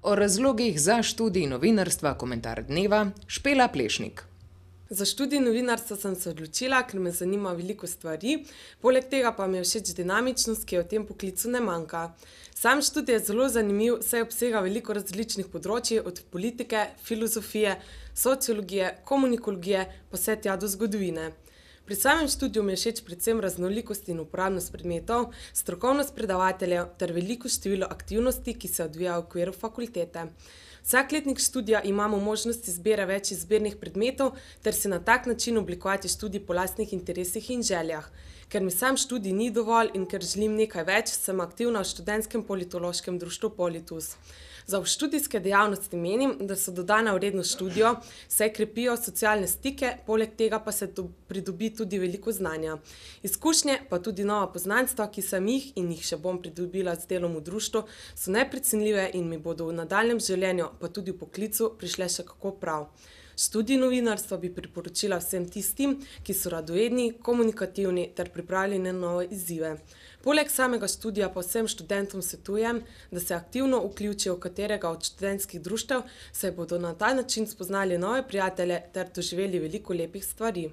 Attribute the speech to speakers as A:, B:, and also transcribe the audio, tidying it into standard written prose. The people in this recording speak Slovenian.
A: O razlogih za študij novinarstva komentar dneva Špela Plešnik.
B: Za študij novinarstva sem se odločila, ker me zanima veliko stvari, poleg tega pa mi je všeč dinamičnost, ki jo v tem poklicu ne manjka. Sam študij je zelo zanimiv, saj obsega veliko različnih področij, od politike, filozofije, sociologije, komunikologije, pa vse tja do zgodovine. Pri samem študiju mi je všeč predvsem raznolikost in uporabnost predmetov, strokovnost predavateljev ter veliko število aktivnosti, ki se odvijajo v okviru fakultete. Vsak letnik študija imamo možnost izbire več izbirnih predmetov ter si na tak način oblikovati študij po lastnih interesih in željah. Ker mi sam študij ni dovolj in ker želim nekaj več, sem aktivna v študentskem politološkem društvu Politus. Za študijske dejavnosti menim, da so dodana vrednost študiju, saj krepijo socialne stike, poleg tega pa se pridobi tudi veliko znanja. Izkušnje pa tudi nova poznanstva, ki sem jih in jih še bom pridobila z delom v društvu, so neprecenljive in mi bodo v nadaljnjem življenju, pa tudi v poklicu, prišle še kako prav. Študij novinarstva bi priporočila vsem tistim, ki so radovedni, komunikativni ter pripravljeni na nove izzive. Poleg samega študija pa vsem študentom svetujem, da se aktivno vključijo v katerega od študentskih društev, saj bodo na ta način spoznali nove prijatelje ter doživeli veliko lepih stvari.